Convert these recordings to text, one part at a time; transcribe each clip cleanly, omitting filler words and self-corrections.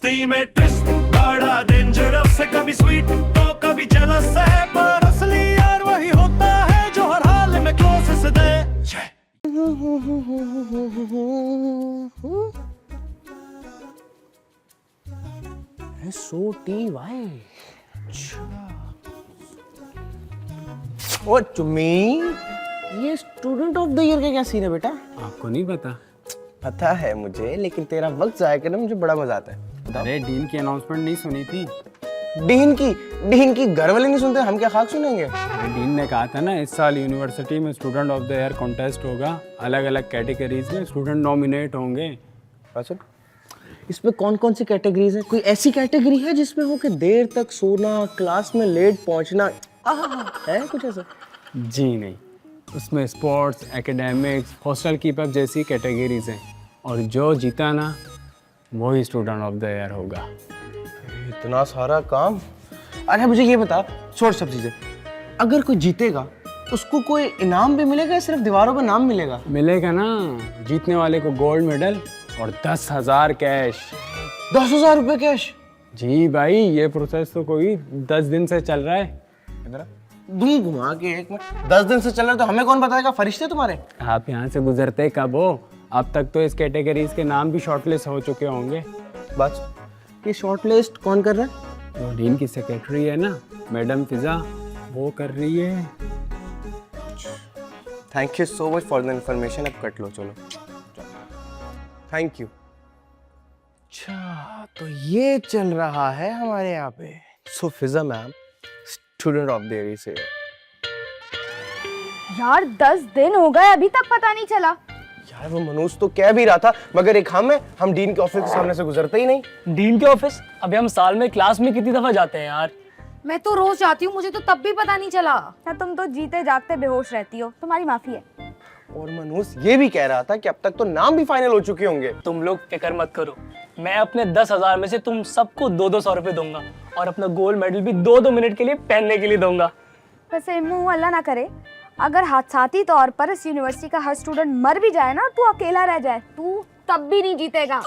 मस्ती में ट्विस्ट, बड़ा डेंजरस है, कभी स्वीट तो कभी जेलस है, पर असली यार वही होता है जो हर हाल में क्लोजेस्ट दे। SOTY। ओ चुम्मी, ये स्टूडेंट ऑफ द ईयर का क्या सीन है बेटा? आपको नहीं पता? पता है मुझे, लेकिन तेरा वक्त जाया करना मुझे बड़ा मजा आता है। अरे डीन की अनाउंसमेंट नहीं सुनी थी? डीन की घर वाले नहीं सुनते, हम क्या खाक सुनेंगे? अरे डीन ने कहा था ना इस साल यूनिवर्सिटी में student of the year contest होगा, अलग अलग कैटेगरीज में स्टूडेंट नॉमिनेट होंगे। अच्छा, इसमें कौन कौन सी कैटेगरीज है? कोई ऐसी कैटेगरी है जिसमें हो कि देर तक सोना, क्लास में लेट पहुंचना, है कुछ ऐसा? जी नहीं, उसमें स्पोर्ट्स, एकेडमिक्स, हॉस्टल कीपअप जैसी कैटेगरीज हैं, और जो जीता ना वही स्टूडेंट ऑफ द ईयर होगा। इतना सारा काम। अच्छा मुझे ये बता, छोड़ सब चीजें, अगर कोई जीतेगा उसको कोई इनाम भी मिलेगा या सिर्फ दीवारों पर नाम मिलेगा? मिलेगा ना, जीतने वाले को गोल्ड मेडल और 10,000 कैश। 10,000 रुपए कैश? जी भाई, ये प्रोसेस तो कोई 10 दिन से चल रहा है। दूं घुमा के एक मिनट, 10 दिन से चल रहा है तो हमें कौन बताएगा? फरिश्ते तुम्हारे? आप यहाँ से गुजरते कब हो? अब तक तो इस कैटेगरीज के नाम भी शॉर्टलिस्ट हो चुके होंगे। बस ये शॉर्ट लिस्ट कौन कर रहा है? जो डीन की सेक्रेटरी है ना, मैडम फिजा, वो कर रही है। Thank you so much for the information. अब कट लो, चलो थैंक यू। अच्छा तो ये चल रहा है हमारे यहाँ पे। So Fiza ma'am student of the year से। यार 10 दिन हो गए अभी तक पता नहीं चला। यार वो मनोज तो कह भी रहा था, मगर एक हम डीन के ऑफिस के सामने से गुजरते ही नहीं। डीन के ऑफिस? अभी हम साल में क्लास में कितनी दफा जाते हैं यार? मैं तो रोज जाती हूँ, मुझे तो तब भी पता नहीं चला। या तुम तो जीते जागते बेहोश रहती हो, तुम्हारी माफी है। और मनोज ये भी कह रहा था कि अब तक तो नाम भी फाइनल हो चुके होंगे। तुम लोग फिक्र मत करो, मैं अपने 10,000 में से तुम सबको 200 रुपए दूंगा, और अपना गोल्ड मेडल भी 2 मिनट के लिए पहनने के लिए दूंगा। वैसे मुंह अल्लाह ना करे, अगर हादसाती तौर पर इस यूनिवर्सिटी का हर स्टूडेंट मर भी जाए ना, तू अकेला रह जाए, तू तब भी नहीं जीतेगा।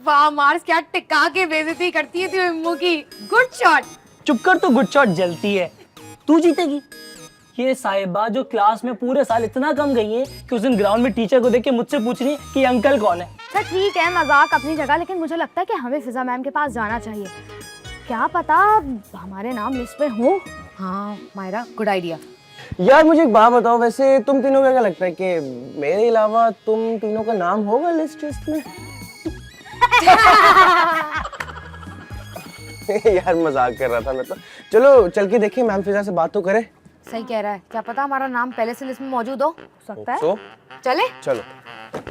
वाह मार्स, क्या टिका के बेइज्जती करती है तू इम्मू की। Good shot. चुप कर, तो गुड शॉट जलती है, तू जीतेगी। ये साहिबा जो क्लास में पूरे साल इतना कम गई है कि उस दिन ग्राउंड में टीचर को देख के मुझसे पूछ रही है कि अंकल कौन है। अच्छा ठीक है, मजाक अपनी जगह, लेकिन मुझे लगता है कि हमें फिजा मैम के पास जाना चाहिए। क्या पता हमारे नाम लिस्ट में हो। हाँ मायरा, गुड आइडिया। यार मुझे एक बात बताओ, वैसे तुम तीनों को क्या लगता है कि मेरे अलावा तुम तीनों का नाम होगा लिस्ट में? यार मजाक कर रहा था मैं तो। चलो चल के देखिए, मैम फिजा से बात तो करे। सही कह रहा है, क्या पता हमारा नाम पहले से लिस्ट में मौजूद हो सकता है। तो चले चलो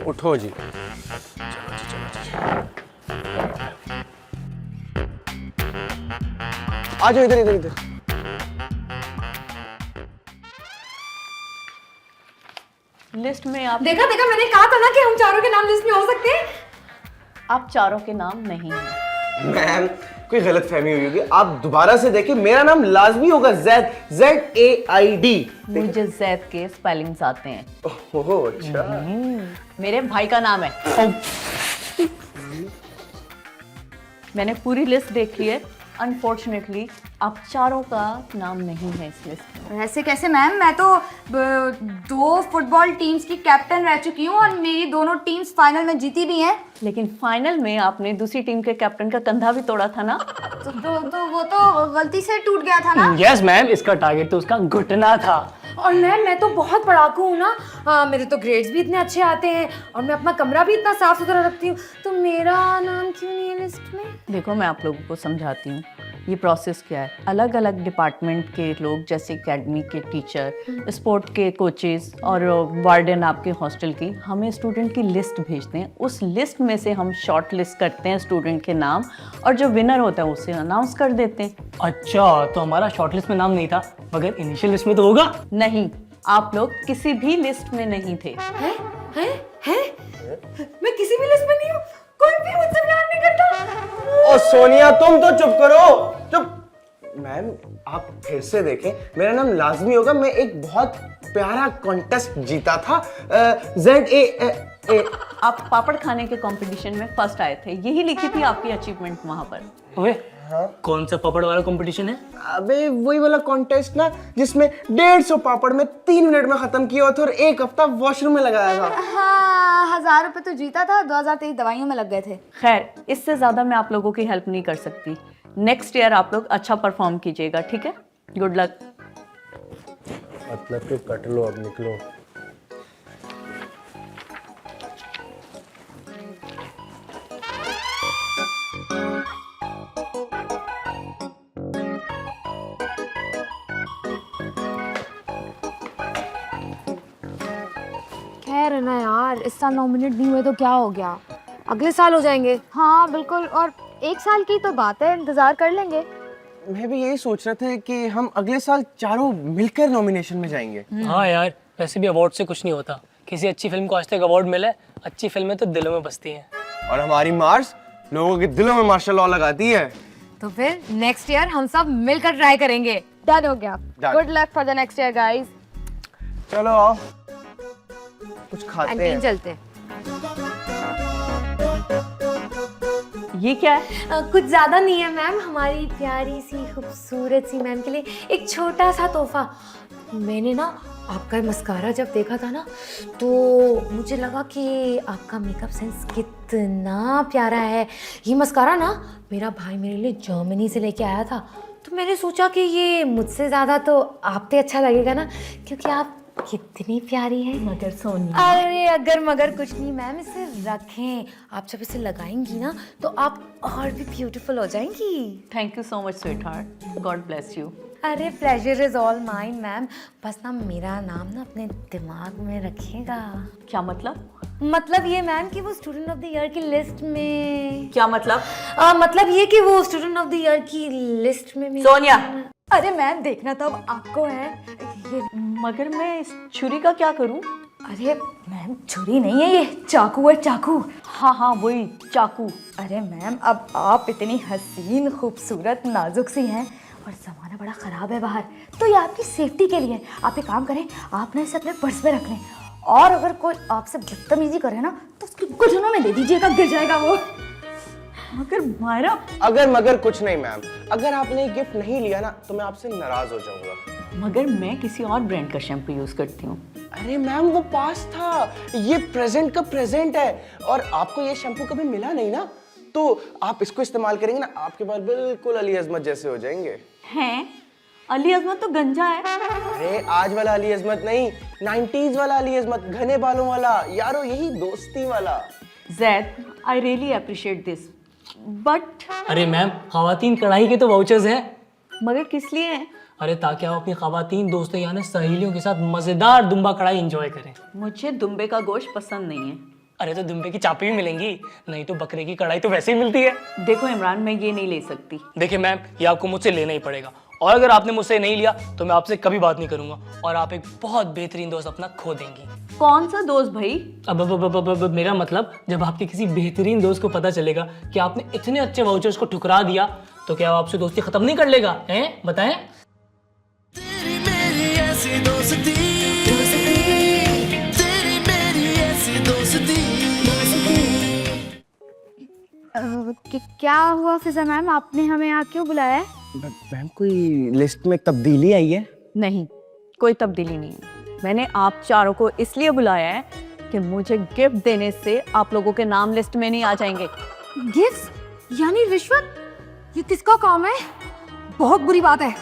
उठो जी। आ जाओ इधर इधर इधर। लिस्ट में आप देखा मैंने कहा था ना कि हम चारों के नाम लिस्ट में हो सकते हैं। आप चारों के नाम नहीं हैं। मैम कोई गलतफहमी हुई होगी, आप दोबारा से देखिए, मेरा नाम लाजमी होगा, जैद, ZAID। मुझे जैद के स्पेलिंग्स आते हैं। ओह अच्छा। मेरे भाई का नाम है। मैंने पूरी लिस्ट देख ली है, अनफॉर्चुनेटली आप चारों का नाम नहीं है इस लिस्ट में। ऐसे कैसे मैम, मैं तो 2 फुटबॉल टीम्स की कैप्टन रह चुकी हूँ और मेरी दोनों टीम्स फाइनल में जीती भी हैं। लेकिन फाइनल में आपने दूसरी टीम के कैप्टन का कंधा भी तोड़ा था ना। तो वो तो गलती से टूट गया था ना। यस मैम, इसका टारगेट तो उसका घुटना था। और मैं तो बहुत पढ़ाकू हूँ ना, मेरे तो ग्रेड्स भी इतने अच्छे आते हैं और मैं अपना कमरा भी इतना साफ सुथरा रखती हूँ, तो मेरा नाम क्यों नहीं है लिस्ट में? देखो मैं आप लोगों को समझाती हूँ, ये प्रोसेस क्या है। अलग अलग डिपार्टमेंट के लोग, जैसे एकेडमी के टीचर, स्पोर्ट के कोचेस और वार्डन आपके हॉस्टल की, हमें स्टूडेंट की लिस्ट भेजते हैं। उस लिस्ट में से हम शॉर्ट लिस्ट करते हैं स्टूडेंट के नाम, और जो विनर होता है उसे अनाउंस कर देते हैं। अच्छा, तो हमारा शॉर्टलिस्ट में नाम नहीं था, मगर इनिशियल लिस्ट में तो होगा। नहीं, आप लोग किसी भी लिस्ट में नहीं थे। हैं? मैं किसी भी लिस्ट में नहीं हूँ, कोई भी मुझसे प्यार नहीं करता। ओ सोनिया तुम तो चुप करो, चुप। मैम आप फिर से देखें, मेरा नाम लाजमी होगा। मैं एक बहुत प्यारा कॉन्टेस्ट जीता था, आप पापड़ खाने के कंपटीशन में फर्स्ट आए थे, यही लिखी थी आपकी अचीवमेंट वहाँ पर। ओए कौन सा पापड़ वाला कंपटीशन है? अबे वही वाला कॉन्टेस्ट ना जिसमें 150 पापड़ में 3 मिनट में खत्म किया हुआ था और 1 हफ्ता वॉशरूम में लगाया था। हाँ, 1000 रुपए तो जीता था, 2023 दवाइयों में लग गए थे। खैर, इससे ज़्यादा मैं आप लोगों की हेल्प नहीं कर सकती। नेक्स्ट ईयर आप लोग अच्छा परफॉर्म कीजिएगा, ठीक है? Good luck. मतलब कि कट लो, अब निकलो। खैर है ना यार, इस साल नॉमिनेट नहीं हुए तो क्या हो गया, अगले साल हो जाएंगे। हाँ बिल्कुल, और 1 साल की तो बात है, इंतजार कर लेंगे। मैं भी यही सोच रहा था कि हम अगले साल चारों मिलकर नॉमिनेशन में जाएंगे। हाँ यार, वैसे भी अवार्ड से कुछ नहीं होता। किसी अच्छी फिल्म को आज तक अवार्ड मिला है, अच्छी फिल्में तो दिलों में बसती हैं। और हमारी मार्स लोगों के दिलों में मार्शल लॉ लगाती है। तो फिर नेक्स्ट ईयर हम सब मिलकर ट्राई करेंगे। डन हो गया। Done. Good luck for the next year guys. चलो आओ कुछ खाते कैंटीन हैं। चलते हैं। ये क्या है? कुछ ज़्यादा नहीं है मैम, हमारी प्यारी सी खूबसूरत सी मैम के लिए एक छोटा सा तोहफा। मैंने ना आपका मस्कारा जब देखा था ना तो मुझे लगा कि आपका मेकअप सेंस कितना प्यारा है। ये मस्कारा ना मेरा भाई मेरे लिए जर्मनी से लेके आया था, तो मैंने सोचा कि ये मुझसे ज़्यादा तो आप पे अच्छा लगेगा ना, क्योंकि आप कितनी प्यारी है। मगर सोनिया, अरे अगर मगर कुछ नहीं मैम, इसे रखें। आप जब इसे लगाएंगी ना तो आप और भी ब्यूटीफुल हो जाएंगी। Thank you so much sweetheart, God bless you. अरे pleasure is all mine ma'am, बस ना मेरा नाम ना अपने दिमाग में रखिएगा। क्या मतलब? मतलब ये मैम कि वो स्टूडेंट ऑफ द ईयर की लिस्ट में। क्या मतलब? मतलब ये कि वो स्टूडेंट ऑफ द ईयर की लिस्ट में सोनिया! अरे मैम देखना तो अब आपको है ये। मगर मैं इस छुरी का क्या करूं? अरे मैम छुरी नहीं है, ये चाकू है, चाकू। हाँ हाँ वही चाकू। अरे मैम अब आप इतनी हसीन खूबसूरत नाजुक सी हैं और ज़माना बड़ा ख़राब है बाहर, तो ये आपकी सेफ्टी के लिए। आप एक काम करें, आप ना इसे अपने पर्स में रख लें, और अगर कोई आपसे बदतमीजी करे ना तो उसकी घुटनों में दे दीजिएगा, गिर जाएगा वो। मगर मायरा, अगर मगर कुछ नहीं मैम, अगर आपने ये गिफ्ट नहीं लिया ना तो मैं आपसे नाराज हो जाऊंगा। मगर मैं किसी और ब्रांड का शैम्पू यूज करती हूँ। अरे मैम वो पास था, ये प्रेजेंट का प्रेजेंट है, और आपको ये शैम्पू कभी मिला नहीं ना, तो आप इसको इस्तेमाल करेंगे ना, आपके बाल बिल्कुल अली अजमत जैसे हो जाएंगे। हैं? अली अजमत तो गंजा है। अरे आज वाला अली अजमत नहीं, 90s वाला अली अजमत, घने बालों वाला यारो, यही दोस्ती वाला। Zaid, I really appreciate this, but अरे मैम, खवातीन कढ़ाई के तो वाउचर्स हैं। मगर किस लिए हैं? अरे ताकि आप अपनी खवातीन दोस्तों यानी सहेलियों के साथ मज़ेदार दुम्बा कढ़ाई एंजॉय करें। मुझे दुम्बे का गोश्त पसंद नहीं है। अरे तो दुम्बे की चापी भी मिलेंगी, नहीं तो बकरे की कढ़ाई तो वैसे ही मिलती है। देखो इमरान, मैं ये नहीं ले सकती। देखिए मैम, ये आपको मुझसे लेना ही पड़ेगा, और अगर आपने मुझसे नहीं लिया तो मैं आपसे कभी बात नहीं करूंगा और आप एक बहुत बेहतरीन दोस्त अपना खो देंगी। कौन सा दोस्त भाई? अब मेरा मतलब, जब आपके किसी बेहतरीन दोस्त को पता चलेगा कि आपने इतने अच्छे वाउचर्स को ठुकरा दिया तो क्या वो आपसे दोस्ती खत्म नहीं कर लेगा? हैं बताएं। तेरी मेरी ऐसी दोस्ती, तेरी मेरी ऐसी दोस्ती। क्या हुआ फिजा मैम, आपने हमें यहाँ क्यों बुलाया है? मैम कोई लिस्ट में तब्दीली आई है? नहीं, कोई तब्दीली नहीं है। मैंने आप चारों को इसलिए बुलाया है कि मुझे गिफ्ट देने से आप लोगों के नाम लिस्ट में नहीं आ जाएंगे। गिफ्ट यानी रिश्वत? ये किसका काम है? बहुत बुरी बात है।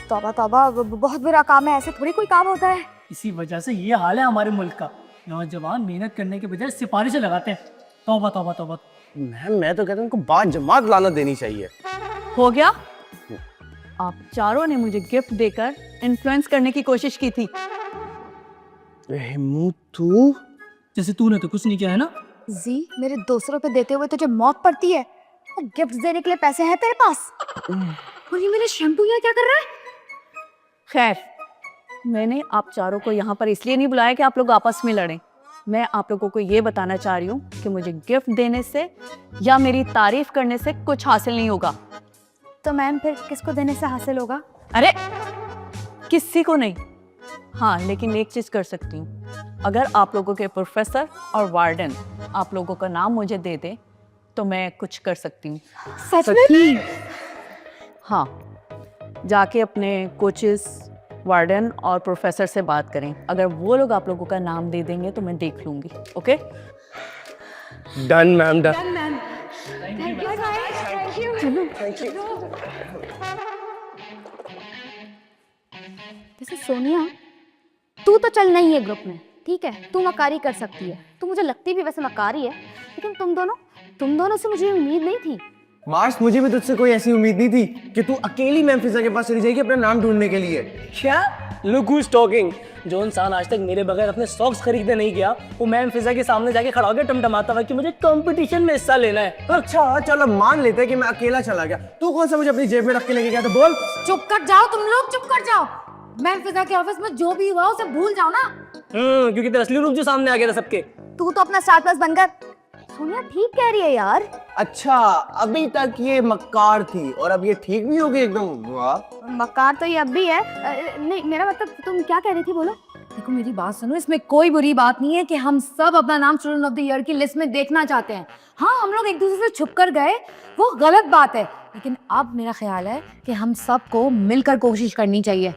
तौबा तौबा, बहुत बुरा काम है, ऐसे थोड़ी कोई काम होता है। इसी वजह से ये हाल है हमारे मुल्क का, नौजवान मेहनत करने के बजाय सिफारिशें लगाते हैं। तौबा तौबा तौबा। मैम मैं तो कहता हूँ उनको बात जमात लाना देनी चाहिए। हो गया? आप चारों ने मुझे गिफ्ट देकर इन्फ्लुएंस करने की कोशिश की थी। मुँह तू जैसे तूने तो कुछ नहीं किया है ना। जी, मेरे 200 रुपए देते हुए तुझे मौत पड़ती है, और गिफ्ट देने के लिए पैसे हैं तेरे पास? और ये मेरा शैम्पू यहाँ क्या कर रहा है? खैर, मैंने आप चारों को यहाँ पर इसलिए नहीं बुलाया कि आप लोग आपस में लड़ें। मैं आप लोगों को ये बताना चाह रही हूँ कि मुझे गिफ्ट देने से या मेरी तारीफ करने से कुछ हासिल नहीं होगा। तो मैम फिर किसको देने से हासिल होगा? अरे किसी को नहीं। हाँ, लेकिन एक चीज कर सकती हूँ, अगर आप लोगों के प्रोफेसर और वार्डन आप लोगों का नाम मुझे दे दे तो मैं कुछ कर सकती हूँ। सच में? हाँ, जाके अपने कोचेस, वार्डन और प्रोफेसर से बात करें। अगर वो लोग आप लोगों का नाम दे देंगे तो मैं देख लूँगी। ओके? Done ma'am, done. जैसे सोनिया, तू तो चल नहीं है ग्रुप में, ठीक है, तू मकारी कर सकती है, तू मुझे लगती भी वैसे मकारी है, लेकिन तुम दोनों से मुझे उम्मीद नहीं थी। मार्स, मुझे भी तुझसे कोई ऐसी उम्मीद नहीं थी कि तू अकेली मैम फिजा के पास चली जाएगी अपना नाम ढूंढने के लिए। क्या? Look who is talking. जो इंसान आज तक मेरे बगैर अपने सॉक्स खरीदने नहीं गया, वो मैम फिजा के सामने जाके खड़ा हो गया टमटमाता हुआ कि मुझे कंपटीशन में हिस्सा लेना है। अच्छा चलो मान लेते हैं कि मैं अकेला चला गया, तू कौन सा मुझे अपनी जेब में रख के लेके गया था, बोल। चुप कर जाओ तुम लोग, चुप कर जाओ। मैम फिजा के ऑफिस में जो भी हुआ उसे भूल जाओ ना। क्योंकि तेरा असली रूप जो सामने आ गया था सबके। तू तो अपना स्टार प्लस बनकर। सोनिया ठीक कह रही है यार। अच्छा, अभी तक ये मक्कार थी और अब ये ठीक भी हो गई एकदम। वाह, मकार तो ये अब भी है। नहीं, मेरा मतलब तुम क्या कह रही थी, बोलो। देखो मेरी बात सुनो, इसमें कोई बुरी बात नहीं है कि हम सब अपना नाम स्टूडेंट ऑफ द ईयर की लिस्ट में देखना चाहते हैं। हाँ, हम लोग एक दूसरे से छुप कर गए, वो गलत बात है, लेकिन अब मेरा ख्याल है कि हम सबको मिलकर कोशिश करनी चाहिए।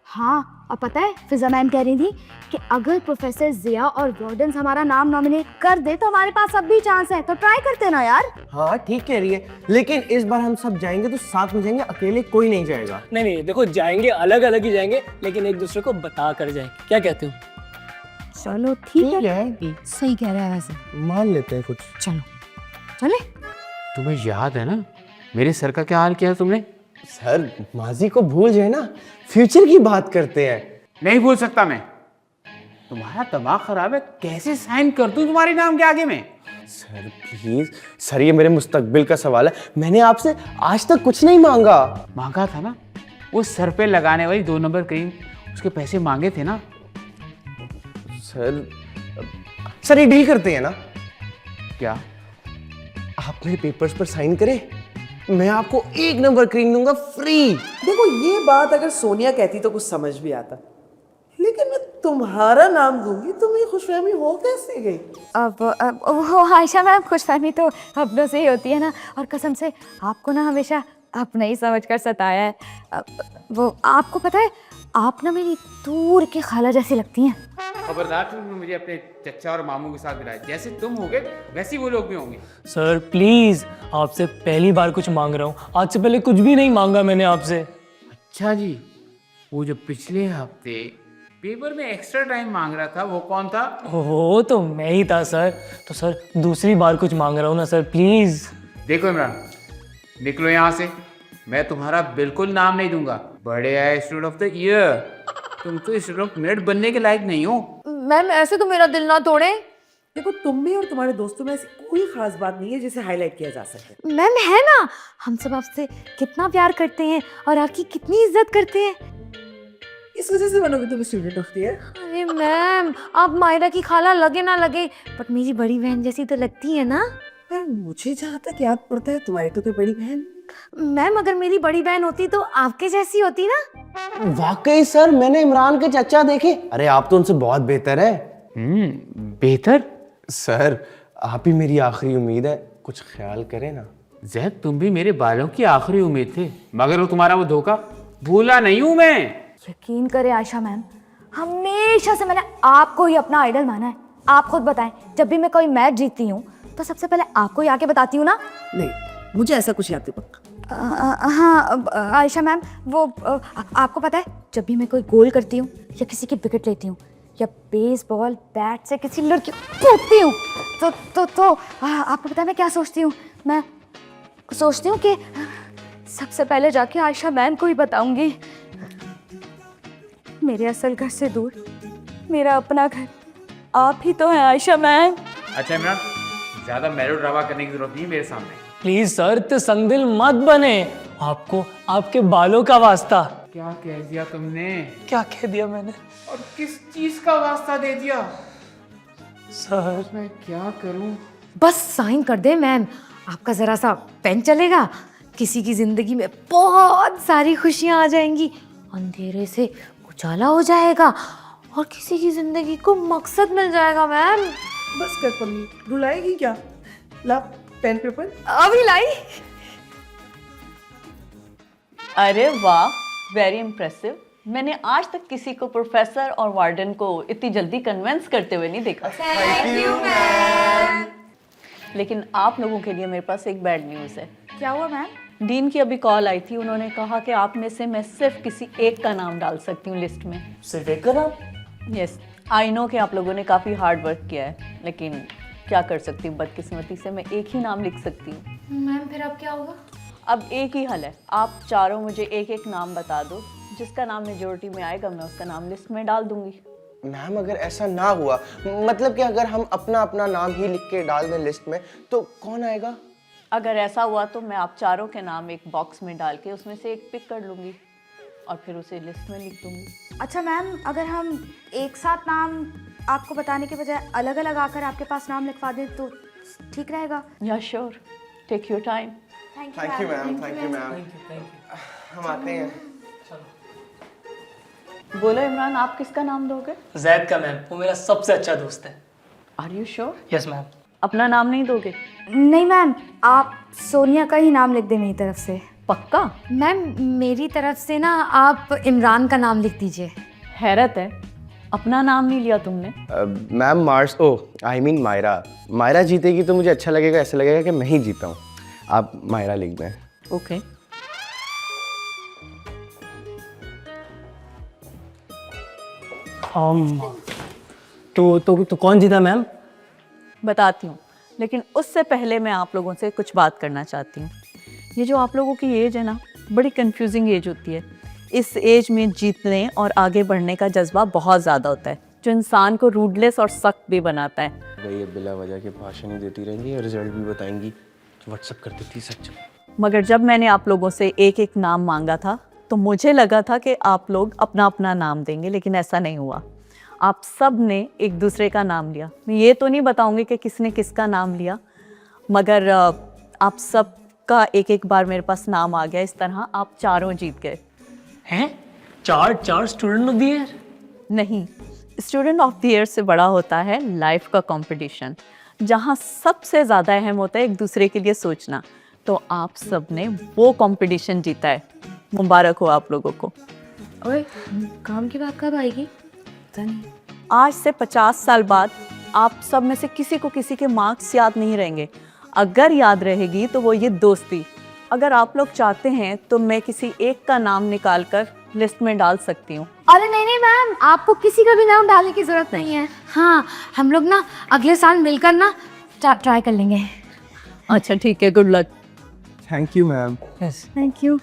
हाँ, और पता है फिजा मैम कह रही थी कि अगर प्रोफेसर जिया और वार्डन हमारा नाम नॉमिनेट कर दे तो हमारे पास अब भी चांस है, तो ट्राई करते ना यार। हाँ ठीक कह रही है, लेकिन इस बार हम सब जाएंगे तो साथ में जाएंगे, अकेले कोई नहीं जाएगा। नहीं, देखो जाएंगे अलग अलग ही जाएंगे, लेकिन एक दूसरे को बता कर जाएंगे। क्या कहते हो? चलो ठीक है, सही कह रहा है वैसे। मान लेते हैं कुछ। चलो चले। तुम्हें याद है ना मेरे सर का क्या हाल किया है तुमने? सर, माजी को भूल जाए ना, फ्यूचर की बात करते हैं। नहीं भूल सकता मैं। तुम्हारा दिमाग खराब है, कैसे साइन कर दूं तुम्हारे नाम के आगे में? सर प्लीज, सर ये मेरे मुस्तकबिल का सवाल है, मैंने आपसे आज तक कुछ नहीं मांगा। मांगा था ना, वो सर पे लगाने वाली 2 नंबर क्रीम, उसके पैसे मांगे थे ना। सर ये डील करते हैं ना? क्या? आप मेरे पेपर्स पर साइन करें, मैं आपको 1 नंबर क्रीम दूंगा फ्री। देखो ये बात अगर सोनिया कहती तो कुछ समझ भी आता, लेकिन मैं तुम्हारा नाम दूंगी, तुम्हें खुशफहमी हो कैसे गई? अब वो आयशा मैम, खुशफहमी तो अपनों से ही होती है ना, और कसम से आपको ना हमेशा अपना ही समझकर सताया है। वो आपको पता है, आप ना मेरी दूर की खाला जैसी लगती हैं। खबरदार तुमने मुझे अपने चचा और मामू के साथ मिलाया, जैसे तुम होगे वैसे ही वो लोग भी होंगे। सर प्लीज, आपसे पहली बार कुछ मांग रहा हूँ, आज से पहले कुछ भी नहीं मांगा मैंने आपसे। अच्छा जी, वो जो पिछले हफ्ते पेपर में एक्स्ट्रा टाइम मांग रहा था वो कौन था? वो तो मैं ही था सर। तो सर दूसरी बार कुछ मांग रहा हूँ ना सर, प्लीज। देखो इमरान, निकलो यहाँ से, मैं तुम्हारा बिल्कुल नाम नहीं दूंगा। बड़े आए स्टूडेंट ऑफ द ईयर, तुम तो स्टूडेंट ऑफ मेरिट बनने के लायक नहीं हो। मैम ऐसे तो मेरा दिल ना तोड़े। देखो तुम में और तुम्हारे दोस्तों में ऐसी कोई खास बात नहीं है जिसे हाईलाइट किया जा सके। मैम है ना, हम सब आपसे कितना प्यार करते हैं और आपकी कितनी इज्जत करते हैं। इस वजह से बनोगे तुम स्टूडेंट ऑफ द ईयर। अरे मैम, आप मायरा की खाला लगे ना लगे, बट मेरी बड़ी बहन जैसी तो लगती है ना। मुझे जहाँ तक याद पड़ता है तुम्हारी तो कोई बड़ी बहन। मैम अगर मेरी बड़ी बहन होती तो आपके जैसी होती ना। वाकई सर, मैंने इमरान के चचा देखे, अरे आप तो उनसे बहुत बेहतर है। बेहतर? सर आप ही मेरी आखिरी उम्मीद है, कुछ ख्याल करें ना। जैद तुम भी मेरे बालों की आखिरी उम्मीद थे, मगर वो तुम्हारा वो धोखा भूला नहीं हूं मैं। यकीन करें आयशा मैम, हमेशा से मैंने आपको ही अपना आइडल माना है। आप खुद बताएं, जब भी मैं कोई मैच जीतती हूँ तो सबसे पहले आपको ही आके बताती हूँ ना। नहीं, मुझे ऐसा कुछ याद नहीं पक्का। हाँ आयशा मैम, वो आपको पता है, जब भी मैं कोई गोल करती हूँ या किसी की विकेट लेती हूँ या बेसबॉल बैट से किसी लड़की को कूदती हूँ तो आपको पता है मैं क्या सोचती हूँ? मैं सोचती हूँ कि सबसे पहले जाके आयशा मैम को ही बताऊंगी। मेरे असल घर से दूर मेरा अपना घर आप ही तो है आयशा मैम। अच्छा इमरान, ज्यादा मेलो ड्रामा करने की जरूरत नहीं है मेरे सामने। प्लीज सर, इतने संगदिल मत बने, आपको आपके बालों का वास्ता। क्या कह दिया तुमने? क्या कह दिया मैंने? और किस चीज का वास्ता दे दिया? सर मैं क्या करूं? बस साइन कर दे मैम, आपका जरा सा पेन चलेगा, किसी की जिंदगी में बहुत सारी खुशियां आ जाएंगी, अंधेरे से उजाला हो जाएगा और किसी की जिंदगी को मकसद मिल जाएगा मैम। बस कर पम्मी, रुलाएगी क्या? ला पेन पेपर। अभी लाई। अरे वाह, वेरी इम्प्रेसिव। मैंने आज तक किसी को प्रोफेसर और वार्डन को इतनी जल्दी कन्विंस करते हुए नहीं देखा। Thank you ma'am. लेकिन आप लोगों के लिए मेरे पास एक बैड न्यूज़ है। क्या हुआ मैम? डीन की अभी कॉल आई थी, उन्होंने कहा कि आप में से मैं सिर्फ किसी एक का नाम डाल सकती हूँ लिस्ट में। सिर्फ एक का नाम? यस, आई नो कि आप लोगों ने काफ़ी हार्ड वर्क किया है, लेकिन क्या कर सकती हूँ, बदकिस्मती से मैं एक ही नाम लिख सकती हूँ। मैम फिर अब क्या होगा? अब एक ही हल है, आप चारों मुझे एक एक नाम बता दो, जिसका नाम मेजोरिटी में आएगा मैं उसका नाम लिस्ट में डाल दूंगी। मैम अगर ऐसा ना हुआ, मतलब कि अगर हम अपना अपना नाम ही लिख के डाल दें लिस्ट में, तो कौन आएगा? अगर ऐसा हुआ तो मैं आप चारों के नाम एक बॉक्स में डाल के उसमें से एक पिक कर लूँगी और फिर उसे लिस्ट में लिख दूँगी। अच्छा मैम, अगर हम एक साथ नाम आपको बताने के बजाय अलग अलग आकर आपके पास नाम लिखवा दें तो ठीक रहेगा? या sure, take your time. Thank you ma'am, thank you ma'am. हम आते हैं। बोलो इमरान, आप किसका नाम दोगे? जैद का मैम, वो मेरा सबसे अच्छा दोस्त है। Are you sure? Yes ma'am. अपना नाम नहीं दोगे? नहीं मैम, आप सोनिया का ही नाम लिख दें मेरी तरफ से। पक्का? मैम मेरी तरफ से ना आप इमरान का नाम लिख दीजिए। हैरत है, अपना नाम नहीं लिया तुमने। Ma'am Mars, I mean Myra. Myra जीतेगी तो मुझे अच्छा लगेगा, ऐसा लगेगा कि मैं ही जीता हूँ। आप मायरा लिख दें। ओके। तो कौन जीता मैम? बताती हूँ, लेकिन उससे पहले मैं आप लोगों से कुछ बात करना चाहती हूँ। ये जो आप लोगों की एज है ना, बड़ी कंफ्यूजिंग एज होती है। इस एज में जीतने और आगे बढ़ने का जज्बा बहुत ज़्यादा होता है, जो इंसान को रूडलेस और सख्त भी बनाता है। भाई ये बिला वजह के भाषण ही देती रहेंगी और रिजल्ट भी बताएंगी। व्हाट्सअप कर देती सच। मगर जब मैंने आप लोगों से एक एक नाम मांगा था तो मुझे लगा था कि आप लोग अपना अपना नाम देंगे, लेकिन ऐसा नहीं हुआ। आप सब ने एक दूसरे का नाम लिया। मैं ये तो नहीं बताऊंगी कि किसने किसका नाम लिया, मगर आप सब का एक एक बार मेरे पास नाम आ गया। इस तरह आप चारों जीत गए। हैं? चार स्टूडेंट ऑफ द ईयर? नहीं, स्टूडेंट ऑफ द ईयर से बड़ा होता है लाइफ का कंपटीशन, जहाँ सबसे ज़्यादा अहम होता है एक दूसरे के लिए सोचना। तो आप सब ने वो कंपटीशन जीता है। मुबारक हो आप लोगों को। ओए, काम की बात कब आएगी? आज से 50 साल बाद आप सब में से किसी को किसी के मार्क्स याद नहीं रहेंगे। अगर याद रहेगी तो वो ये दोस्ती। अगर आप लोग चाहते हैं तो मैं किसी एक का नाम निकाल कर लिस्ट में डाल सकती हूँ। अरे नहीं नहीं मैम, आपको किसी का भी नाम डालने की जरूरत नहीं है। हाँ, हम लोग ना अगले साल मिलकर ना ट्राई कर लेंगे। अच्छा ठीक है, good luck. Thank you ma'am. Yes. Thank you.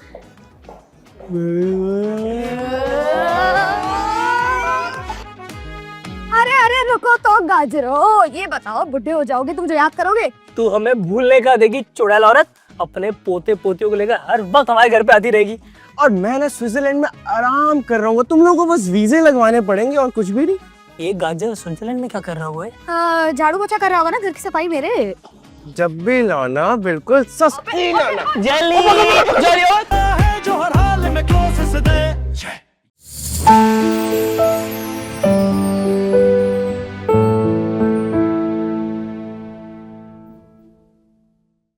अरे अरे रुको तो गाजरो, ये बताओ बुढ़े हो जाओगे तो मुझे याद करोगे? तू हमें भूलने का देगी चुड़ैल औरत। अपने पोते पोतियों को लेकर हर वक्त हमारे घर पे आती रहेगी। और मैं ना स्विट्जरलैंड में आराम कर रहा हूँ, तुम लोगों को बस वीजे लगवाने पड़ेंगे और कुछ भी नहीं। एक गाजर स्विट्जरलैंड में क्या कर रहा हुआ है? झाड़ू पोछा कर रहा होगा ना, घर की सफाई मेरे। जब भी लाना बिल्कुल सस्ती लाना। जेली है जो हर हाल में क्लोज दे।